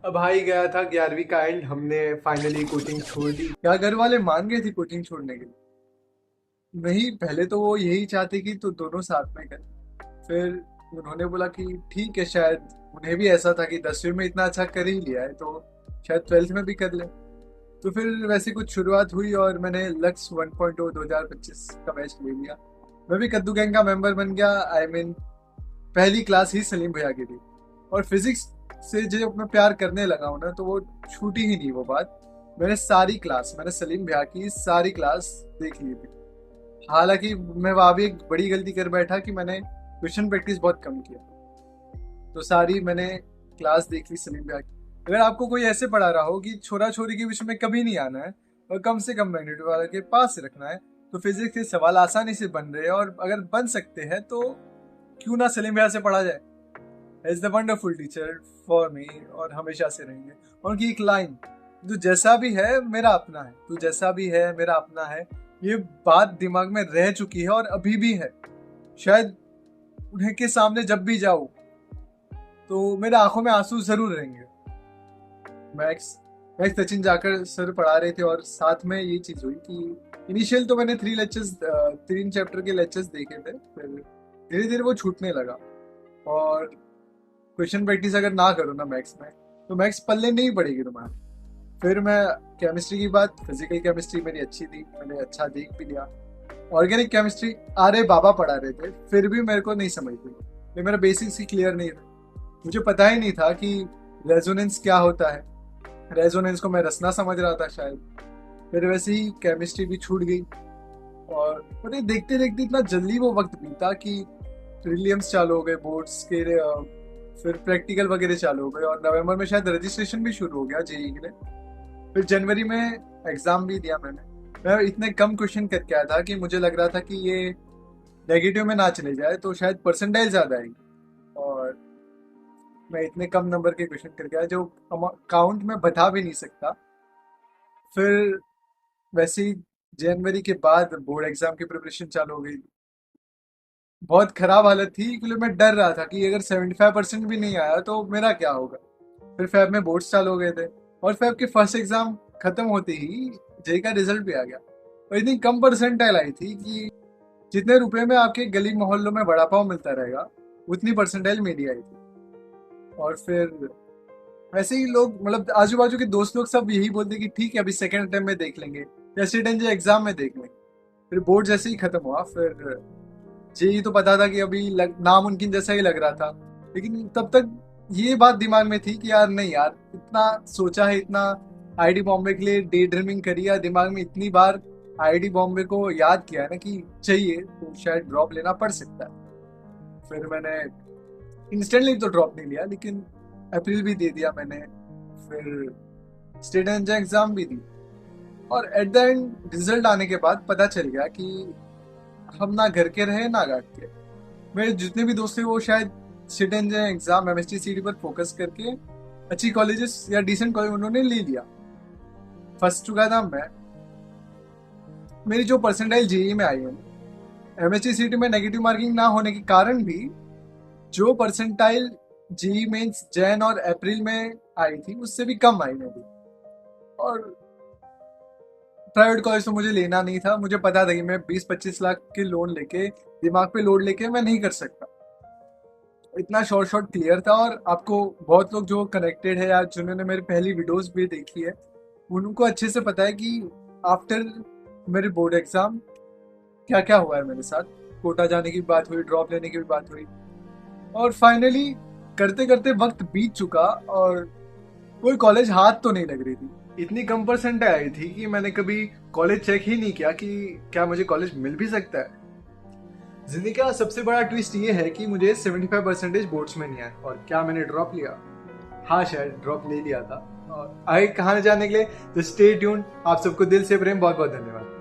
अब भाई गया था 11वीं का एंड, हमने फाइनली कोचिंग छोड़ दी। क्या घर वाले मान गए थे कोचिंग छोड़ने के लिए? नहीं, पहले तो वो यही चाहते कि तो दोनों साथ में करें। फिर उन्होंने बोला कि ठीक है, शायद उन्हें भी ऐसा था कि 10वीं में इतना अच्छा कर ही लिया है तो शायद 12th में भी कर ले। तो फिर वैसे कुछ शुरुआत हुई और मैंने लक्स 1.0 2025 का बैच ले लिया। मैं भी कद्दू गैंग का मेंबर बन गया। पहली क्लास ही सलीम भैया की थी। और फिजिक्स से जब मैं प्यार करने लगा हूं ना, तो वो छूटी ही नहीं वो बात। मैंने सलीम भैया की सारी क्लास देख ली थी। हालांकि मैं वहां भी एक बड़ी गलती कर बैठा कि मैंने क्वेश्चन प्रैक्टिस बहुत कम किया। तो सारी मैंने क्लास देख ली सलीम भैया की। अगर आपको कोई ऐसे पढ़ा रहा हो कि छोरा छोरी के बीच में कभी नहीं आना है और कम से कम मैग्नीट्यूड वाले के पास से रखना है, तो फिजिक्स के सवाल आसानी से बन रहे हैं, और अगर बन सकते हैं तो क्यों ना सलीम भैया से पढ़ा जाए। Is the wonderful teacher for me, और हमेशा से रहेंगे। उनकी एक लाइन, तू जैसा भी है मेरा अपना है, तू जैसा भी है मेरा अपना है, ये बात दिमाग में रह चुकी है और अभी भी है। शायद उन्हें के सामने जब भी जाऊं तो मेरे आंखों में आंसू जरूर रहेंगे। मैथ्स मैथ्स सचिन जाकर सर पढ़ा रहे थे, और साथ में ये चीज हुई कि इनिशियल तो मैंने 3 चैप्टर के लेक्चर्स देखे थे, फिर धीरे धीरे वो छूटने लगा। और क्वेश्चन प्रैक्टिस अगर ना करो ना मैथ्स में, तो मैथ्स पल्ले नहीं पड़ेगी तुम्हारे। फिर मैं केमिस्ट्री की बात, फिजिकल केमिस्ट्री मेरी अच्छी थी, मैंने अच्छा देख भी लिया। ऑर्गेनिक केमिस्ट्री आर्य बाबा पढ़ा रहे थे, फिर भी मेरे को नहीं समझ थी। ये मेरा बेसिक्स ही क्लियर नहीं था। मुझे पता ही नहीं था कि रेजोनेंस क्या होता है। रेजोनेंस को मैं रसना समझ रहा था शायद। फिर वैसे ही केमिस्ट्री भी छूट गई। और पता है, देखते देखते इतना जल्दी वो वक्त बीता कि प्रीलिम्स चालू हो गए बोर्ड्स के, फिर प्रैक्टिकल वगैरह चालू हो गए, और नवंबर में शायद रजिस्ट्रेशन भी शुरू हो गया जेई के लिए। फिर जनवरी में एग्जाम भी दिया मैंने। मैं इतने कम क्वेश्चन करके आया था कि मुझे लग रहा था कि ये नेगेटिव में ना चले जाए तो शायद परसेंटाइल ज्यादा आएगी। और मैं इतने कम नंबर के क्वेश्चन करके आया जो काउंट में बता भी नहीं सकता। फिर वैसे ही जनवरी के बाद बोर्ड एग्जाम की प्रिपरेशन चालू हो गई। बहुत खराब हालत थी, क्योंकि मैं डर रहा था कि अगर 75% भी नहीं आया तो मेरा क्या होगा। फिर फैब में बोर्ड्स चालू हो गए थे, और फैब के फर्स्ट एग्जाम खत्म होते ही जेई का रिजल्ट भी आ गया। और इतनी कम परसेंटाइल आई थी कि जितने रुपए में आपके गली मोहल्लों में वड़ा पाव मिलता रहेगा, उतनी परसेंटाइल मेरी आई थी। और फिर वैसे ही लोग, मतलब आजू बाजू के दोस्त लोग सब यही बोलते कि ठीक है, अभी सेकंड अटेम्प्ट में देख लेंगे या सेकंड एग्जाम में देख लेंगे। फिर बोर्ड जैसे ही खत्म हुआ, फिर जेई तो पता था कि अभी नामुमकिन जैसा ही लग रहा था। लेकिन तब तक ये बात दिमाग में थी कि यार नहीं यार, इतना सोचा है, इतना आईआईटी बॉम्बे के लिए डे ड्रीमिंग करी है, दिमाग में इतनी बार आईआईटी बॉम्बे को याद किया है ना कि चाहिए, तो शायद ड्रॉप लेना पड़ सकता है। फिर मैंने इंस्टेंटली तो ड्रॉप नहीं लिया, लेकिन अप्रैल भी दे दिया मैंने। फिर स्टेट एग्जाम भी दी। और एट द एंड रिजल्ट आने के बाद पता चल गया कि हम ना घर के रहे ना घाट के। मेरे जितने भी दोस्त थे वो शायद सिट एग्जाम एमएसटी सीटी पर फोकस करके अच्छी कॉलेजेस या डिसेंट कॉलेज उन्होंने ले लिया। फंस चुका था मैं। मेरी जो परसेंटाइल जेई में आई है, एमएसटी सीटी में नेगेटिव मार्किंग ना होने के कारण भी जो परसेंटाइल जेई मेंस जैन और अप्रैल में आई थी, उससे भी कम आई मेरी। और प्राइवेट कॉलेज तो मुझे लेना नहीं था। मुझे पता था कि मैं 20-25 लाख के लोन लेके, दिमाग पे लोड लेके मैं नहीं कर सकता। इतना शॉर्ट शॉर्ट क्लियर था। और आपको बहुत लोग जो कनेक्टेड है या जिन्होंने मेरी पहली वीडियोस भी देखी है, उनको अच्छे से पता है कि आफ्टर मेरे बोर्ड एग्जाम क्या क्या हुआ है मेरे साथ। कोटा जाने की बात हुई, ड्रॉप लेने की भी बात हुई, और फाइनली करते करते वक्त बीत चुका और कोई कॉलेज हाथ तो नहीं लग रही थी। इतनी कम परसेंट आई थी कि मैंने कभी कॉलेज चेक ही नहीं किया कि क्या मुझे कॉलेज मिल भी सकता है। जिंदगी का सबसे बड़ा ट्विस्ट ये है कि मुझे 75% बोर्ड्स में नहीं आया। और क्या मैंने ड्रॉप लिया? हाँ, शायद ड्रॉप ले लिया था। और आगे कहाँ जाने के लिए तो स्टे ट्यून्ड। आप सबको दिल से प्रेम, बहुत बहुत धन्यवाद।